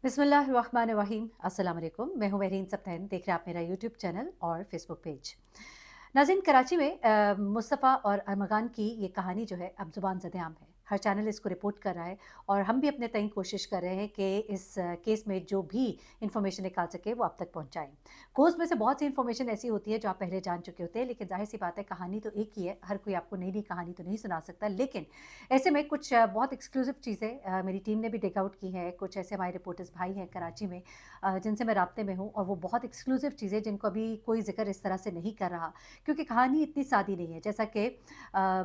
बिस्मिल्लाहिर्रहमानिर्रहीम। अस्सलाम वालेकुम। मैं हूँ महरीन सप्तैन। देख रहे हैं आप मेरा यूट्यूब चैनल और फेसबुक पेज। नाज़रीन, कराची में मुस्तफ़ा और अरमगान की ये कहानी जो है अब ज़ुबान ज़द-ए-आम है। हर चैनल इसको रिपोर्ट कर रहा है और हम भी अपने तईं कोशिश कर रहे हैं कि इस केस में जो भी इन्फॉर्मेशन निकाल सके वो आप तक पहुँचाएँ। कोर्स में से बहुत सी इन्फॉर्मेशन ऐसी होती है जो आप पहले जान चुके होते हैं, लेकिन ज़ाहिर-सी बात है कहानी तो एक ही है। हर कोई आपको नई-नई कहानी तो नहीं सुना सकता, लेकिन ऐसे में कुछ बहुत एक्सक्लूसिव चीज़ें मेरी टीम ने भी डिग आउट की हैं। कुछ ऐसे हमारे रिपोर्टर्स भाई हैं कराची में जिनसे मैं राब्ते में हूँ और वो बहुत एक्सक्लूसिव चीज़ें जिनको अभी कोई ज़िक्र इस तरह से नहीं कर रहा, क्योंकि कहानी इतनी सादी नहीं है। जैसा कि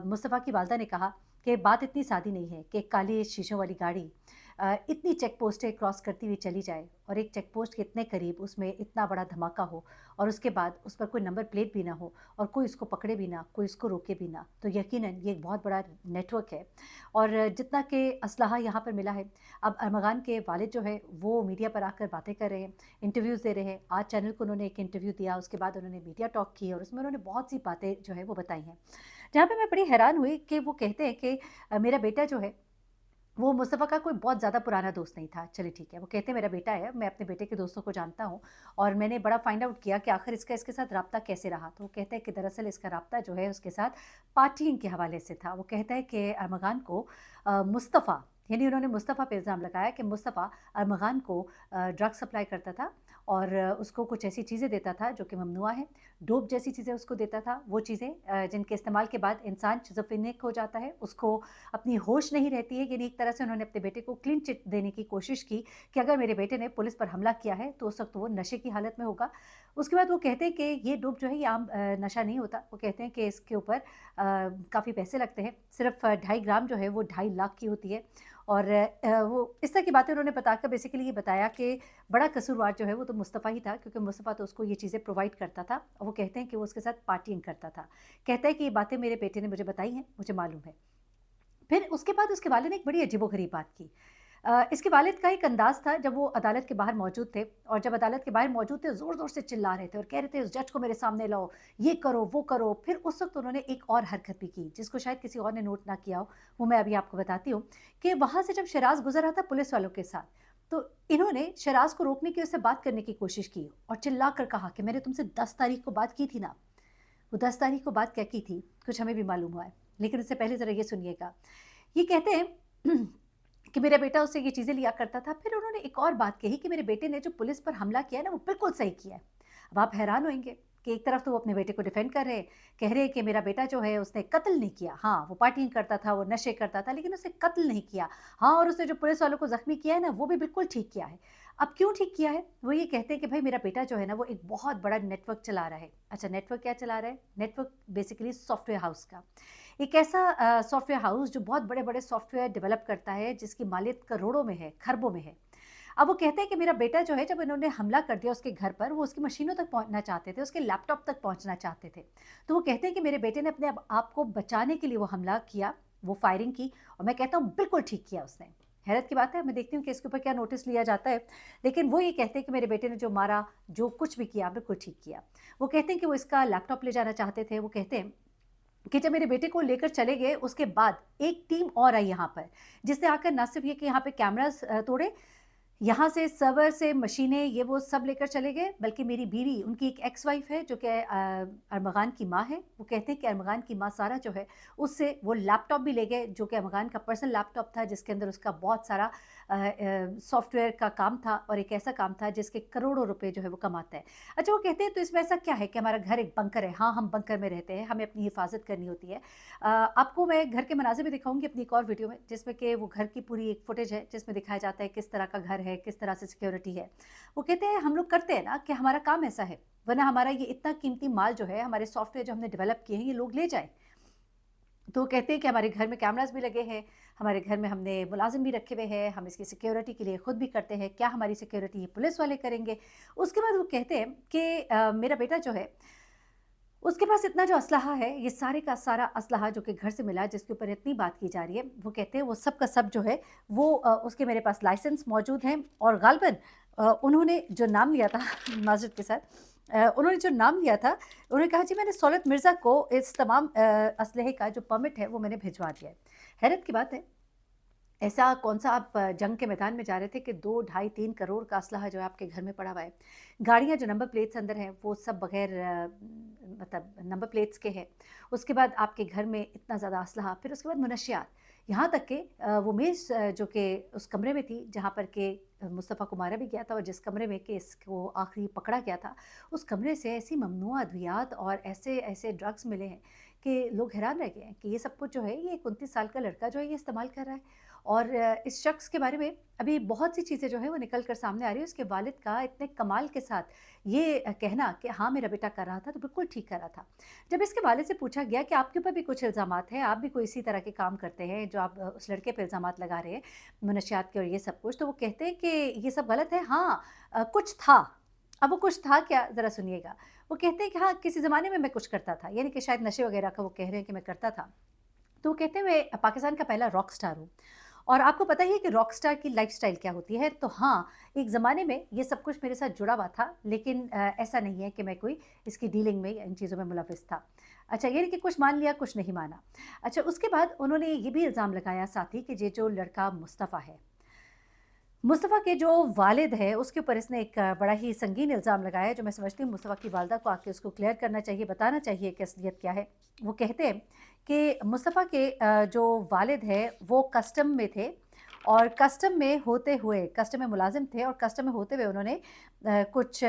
मुस्तफ़ा की वालिदा ने कहा कि बात इतनी सादी नहीं है कि काले शीशों वाली गाड़ी इतनी चेक पोस्टें क्रॉस करती हुई चली जाए और एक चेक पोस्ट के इतने करीब उसमें इतना बड़ा धमाका हो और उसके बाद उस पर कोई नंबर प्लेट भी ना हो और कोई उसको पकड़े भी ना, कोई उसको रोके भी ना। तो यकीनन ये एक बहुत बड़ा नेटवर्क है और जितना कि असलहा यहाँ पर मिला है, अब अरमगान के वालिद जो है वो मीडिया पर आकर बातें कर रहे हैं, इंटरव्यूज़ दे रहे हैं। आज चैनल को उन्होंने एक इंटरव्यू दिया, उसके बाद उन्होंने मीडिया टॉक की और उसमें उन्होंने बहुत सी बातें जो है वो बताई हैं। जहाँ पे मैं बड़ी हैरान हुई कि वो कहते हैं कि मेरा बेटा जो है वो मुस्तफ़ा का कोई बहुत ज़्यादा पुराना दोस्त नहीं था। चलिए ठीक है, वो कहते हैं मेरा बेटा है, मैं अपने बेटे के दोस्तों को जानता हूँ और मैंने बड़ा फाइंड आउट किया कि आखिर इसका इसके साथ राब्ता कैसे रहा। तो वो कहते हैं कि दरअसल इसका राब्ता जो है उसके साथ पार्टिंग के हवाले से था। वो कहता है कि अरमगान को मुस्तफ़ा, यानी उन्होंने मुस्तफ़ा पे इल्ज़ाम लगाया कि मुस्तफ़ा अरमगान को ड्रग सप्लाई करता था और उसको कुछ ऐसी चीज़ें देता था जो कि ममनुआ है। डोप जैसी चीज़ें उसको देता था, वो चीज़ें जिनके इस्तेमाल के बाद इंसान शिज़ोफ्रेनिक हो जाता है, उसको अपनी होश नहीं रहती है। यानी एक तरह से उन्होंने अपने बेटे को क्लीन चिट देने की कोशिश की कि अगर मेरे बेटे ने पुलिस पर हमला किया है तो उस वक्त वो नशे की हालत में होगा। उसके बाद वो कहते हैं कि ये डोप जो है ये आम नशा नहीं होता। वो कहते हैं कि इसके ऊपर काफ़ी पैसे लगते हैं। सिर्फ 2.5 ग्राम जो है वो 2.5 लाख की होती है और वो इस तरह की बातें उन्होंने बताकर बेसिकली ये बताया कि बड़ा कसूरवार जो है वो तो मुस्तफ़ा ही था, क्योंकि मुस्तफ़ा तो उसको ये चीज़ें प्रोवाइड करता था और वो कहते हैं कि वो उसके साथ पार्टिंग करता था। कहता है कि ये बातें मेरे बेटे ने मुझे बताई हैं, मुझे मालूम है। फिर उसके बाद उसके वालिद ने एक बड़ी अजीबो-गरीब बात की। इसके वालिद का एक अंदाज़ था जब वो अदालत के बाहर मौजूद थे और जब अदालत के बाहर मौजूद थे, ज़ोर-ज़ोर से चिल्ला रहे थे और कह रहे थे, "उस जज को मेरे सामने लाओ, ये करो, वो करो।" फिर उस वक़्त उन्होंने एक और हरकत भी की, जिसको शायद किसी और ने नोट ना किया हो, वो मैं अभी आपको बताती हूँ कि वहाँ से जब शराज़ गुज़र रहा था पुलिस वालों के साथ, तो इन्होंने शराज़ को रोकने की, उससे बात करने की कोशिश की और चिल्ला कर कहा कि, "मैंने तुमसे 10 तारीख को बात की थी ना।" वो 10 तारीख को बात क्या की थी, कुछ हमें भी मालूम हुआ है। लेकिन उससे पहले ज़रा ये सुनिएगा। ये कहते हैं कि मेरा बेटा उससे ये चीज़ें लिया करता था। फिर उन्होंने एक और बात कही कि मेरे बेटे ने जो पुलिस पर हमला किया है ना, वो बिल्कुल सही किया है। अब आप हैरान होंगे कि एक तरफ तो वो अपने बेटे को डिफेंड कर रहे हैं, कह रहे हैं कि मेरा बेटा जो है उसने कत्ल नहीं किया। हाँ, वो पार्टिंग करता था, वो नशे करता था, लेकिन उसने कत्ल नहीं किया। हाँ, और उसने जो पुलिस वालों को ज़ख्मी किया है ना, वो भी बिल्कुल ठीक किया है। अब क्यों ठीक किया है? वो ये कहते हैं कि भई मेरा बेटा जो है ना, वो एक बहुत बड़ा नेटवर्क चला रहा है। अच्छा, नेटवर्क क्या चला रहा है? नेटवर्क बेसिकली सॉफ्टवेयर हाउस का। एक ऐसा सॉफ्टवेयर हाउस जो बहुत बड़े-बड़े सॉफ्टवेयर डेवलप करता है, जिसकी मालियत करोड़ों में है, खरबों में है। अब वो कहते हैं कि मेरा बेटा जो है, जब इन्होंने हमला कर दिया उसके घर पर, वो उसकी मशीनों तक पहुँचना चाहते थे, उसके लैपटॉप तक पहुँचना चाहते थे। तो वो कहते हैं कि मेरे बेटे ने अपने आप को बचाने के लिए वो हमला किया, वो फायरिंग की और मैं कहता हूँ बिल्कुल ठीक किया उसने। हैरत की बात है, मैं देखती हूँ कि इसके ऊपर क्या नोटिस लिया जाता है, लेकिन वो ये कहते हैं कि मेरे बेटे ने जो मारा, जो कुछ भी किया, बिल्कुल ठीक किया। वो कहते हैं कि वो इसका लैपटॉप ले जाना चाहते थे, वो कहते हैं कि जब मेरे बेटे को लेकर चले गए, उसके बाद एक टीम और आई यहाँ पर, जिसने आकर ना सिर्फ़ ये कि यहाँ पे कैमराज़ तोड़े, यहाँ से सर्वर से मशीनें ये वो सब लेकर चले गए, बल्कि मेरी बीवी, उनकी एक एक्स वाइफ़ है जो कि अरमगान की माँ है। वो कहते हैं कि अरमगान की माँ सारा जो है, उससे वो लैपटॉप भी ले गए जो कि अरमगान का पर्सनल लैपटॉप था, जिसके अंदर उसका बहुत सारा सॉफ्टवेयर का काम था और एक ऐसा काम था जिसके करोड़ों रुपए जो है वो कमाता है। अच्छा, वो कहते हैं तो इसमें ऐसा क्या है कि हमारा घर एक बंकर है। हाँ, हम बंकर में रहते हैं, हमें अपनी हिफाज़त करनी होती है। आपको मैं घर के मनाज़िर भी दिखाऊँगी अपनी एक और वीडियो में, जिसमें कि वो घर की पूरी एक फुटेज है, जिसमें दिखाया जाता है किस तरह का घर है, किस तरह से सिक्योरिटी है। वो कहते हैं हम लोग करते हैं ना कि हमारा काम ऐसा है, वरना हमारा ये इतना कीमती माल जो है, हमारे सॉफ्टवेयर जो हमने डेवलप किए हैं, ये लोग ले जाएँ। तो वो कहते हैं कि हमारे घर में कैमरास भी लगे हैं, हमारे घर में हमने मुलाज़िम भी रखे हुए हैं, हम इसकी सिक्योरिटी के लिए खुद भी करते हैं, क्या हमारी सिक्योरिटी ये पुलिस वाले करेंगे? उसके बाद वो कहते हैं कि मेरा बेटा जो है, उसके पास इतना जो असलहा है, ये सारे का सारा असलहा जो कि घर से मिला, जिसके ऊपर इतनी बात की जा रही है, वो कहते हैं वो सब का सब जो है, वो उसके मेरे पास लाइसेंस मौजूद हैं और ग़ालिबन उन्होंने जो नाम लिया था माज़रत के साथ, उन्होंने जो नाम लिया था, उन्होंने कहा जी मैंने सौलत मिर्ज़ा को इस तमाम असलहे का जो परमिट है, वो मैंने भिजवा दिया है। हैरत की बात है, ऐसा कौन-सा आप जंग के मैदान में जा रहे थे कि 2 ढाई 3 करोड़ का असलहा जो है आपके घर में पड़ा हुआ है। गाड़ियाँ जो नंबर प्लेट्स अंदर हैं वो सब बगैर मतलब नंबर प्लेट्स के हैं। उसके बाद आपके घर में इतना ज़्यादा असलहा, फिर उसके बाद मुनशियात। यहाँ तक कि वो मेज़ जो कि उस कमरे में थी जहाँ पर कि मुस्तफ़ा को मारा भी गया था और जिस कमरे में कि इसको आखिरी पकड़ा गया था, उस कमरे से ऐसी ममनूआ अद्वियात और ऐसे-ऐसे ड्रग्स मिले हैं कि लोग हैरान रह गए हैं कि ये सब कुछ जो है ये एक 29 साल का लड़का जो है ये इस्तेमाल कर रहा है। और इस शख्स के बारे में अभी बहुत सी चीज़ें जो हैं वो निकल कर सामने आ रही है। उसके वालिद का इतने कमाल के साथ ये कहना कि हाँ, मेरा बेटा कर रहा था तो बिल्कुल ठीक कर रहा था। जब इसके वालिद से पूछा गया कि आपके ऊपर भी कुछ इल्ज़ामात हैं, आप भी कोई इसी तरह के काम करते हैं जो आप उस लड़के पे इल्ज़ामात लगा रहे हैं, मनशियात के और ये सब कुछ, तो वो कहते हैं कि ये सब गलत है। हाँ, कुछ था। अब वो कुछ था क्या? ज़रा सुनिएगा। वो कहते हैं कि हाँ, किसी ज़माने में मैं कुछ करता था, यानी कि शायद नशे वगैरह का वो कह रहे हैं कि मैं करता था। तो वो कहते हैं मैं पाकिस्तान का पहला रॉक स्टार हूँ। और आपको पता ही है कि रॉक स्टार की लाइफ़स्टाइल क्या होती है। तो हाँ, एक ज़माने में ये सब कुछ मेरे साथ जुड़ा हुआ था, लेकिन ऐसा नहीं है कि मैं कोई इसकी डीलिंग में या इन चीज़ों में मुलविस था। अच्छा, ये नहीं कि कुछ मान लिया, कुछ नहीं माना। अच्छा, उसके बाद उन्होंने ये भी इल्ज़ाम लगाया साथ ही कि ये जो लड़का मुस्तफ़ा है, मुस्तफ़ा के जो वालिद हैं, उसके ऊपर इसने एक बड़ा ही संगीन इल्ज़ाम लगाया है, जो मैं समझती हूँ मुस्तफ़ा की वालिदा को आके उसको क्लियर करना चाहिए, बताना चाहिए कि असलियत क्या है। वो कहते हैं कि मुस्तफ़ा के जो वालिद हैं, वो कस्टम में थे और कस्टम में होते हुए कस्टम में मुलाज़िम थे और कस्टम में होते हुए उन्होंने कुछ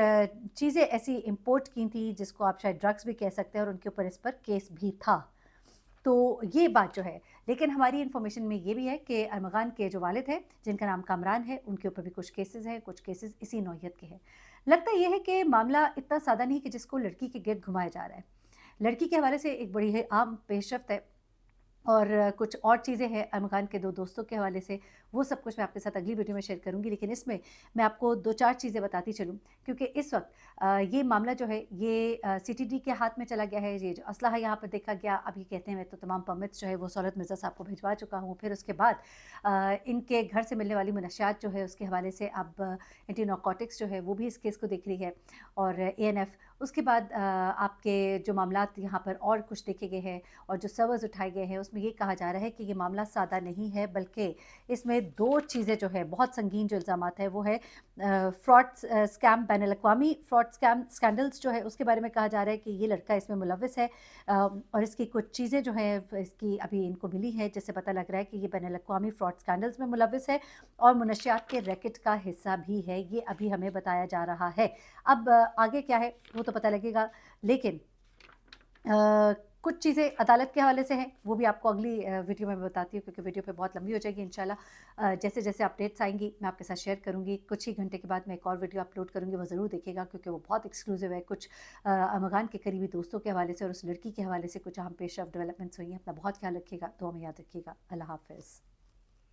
चीज़ें ऐसी इम्पोर्ट की थी, जिसको आप शायद ड्रग्स भी कह सकते हैं और उनके ऊपर इस पर केस भी था। तो ये बात जो है, लेकिन हमारी इन्फॉर्मेशन में ये भी है कि अरमगान के जो वालिद हैं, जिनका नाम कामरान है, उनके ऊपर भी कुछ केसेज़ हैं, कुछ केसेज़ इसी नौइयत के हैं। लगता ये है कि मामला इतना सादा नहीं कि जिसको लड़की के गिर्द घुमाया जा रहा है। लड़की के हवाले से एक बड़ी ही आम पेशरफ्त है और कुछ और चीज़ें हैं अरमगान के 2 दोस्तों के हवाले से, वो सब कुछ मैं आपके साथ अगली वीडियो में शेयर करूँगी। लेकिन इसमें मैं आपको 2-4 चीज़ें बताती चलूँ, क्योंकि इस वक़्त ये मामला जो है ये सीटीडी के हाथ में चला गया है। ये जो असलहा यहाँ पर देखा गया, अब ये कहते हैं मैं तो तमाम परमिट्स जो है वो सहूलत मिर्ज़ा साहब को भिजवा चुका हूँ। फिर उसके बाद इनके घर से मिलने वाली मुनशियात जो है उसके हवाले से अब एंटी नारकोटिक्स जो है वो भी इस केस को देख रही है और एएनएफ। उसके बाद आपके जो मामलात यहाँ पर और कुछ देखे गए हैं और जो सर्वर्स उठाए गए हैं, उसमें ये कहा जा रहा है कि ये मामला सादा नहीं है, बल्कि इसमें 2 चीज़ें जो है बहुत संगीन जो इल्ज़ामात है वो है फ्रॉड स्कैम, बैनुल-अक़वामी फ्रॉड स्कैंडल्स जो है उसके बारे में कहा जा रहा है कि ये लड़का इसमें मुलव्विस है। और इसकी कुछ चीज़ें जो हैं इसकी अभी इनको मिली है, जिससे पता लग रहा है कि ये बैनुल-अक़वामी फ्रॉड स्कैंडल्स में मुलव्विस है और मुनशियात के रैकेट का हिस्सा भी है, ये अभी हमें बताया जा रहा है। अब आगे क्या है वो तो पता लगेगा, लेकिन कुछ चीज़ें अदालत के हवाले से हैं, वो भी आपको अगली वीडियो में मैं बताती हूँ, क्योंकि वीडियो फिर बहुत लंबी हो जाएगी इंशाल्लाह। जैसे-जैसे अपडेट्स आएँगी मैं आपके साथ शेयर करूँगी। कुछ ही घंटे के बाद मैं एक और वीडियो अपलोड करूँगी, वो ज़रूर देखिएगा क्योंकि वो बहुत एक्सक्लूसिव है। कुछ अमगान के करीबी दोस्तों के हवाले से और उस लड़की के हवाले से कुछ अहम पेशरफ डेवलपमेंट्स हुई हैं। अपना बहुत ख्याल रखिएगा, दुआ में याद रखिएगा। अल्लाह हाफ़िज़।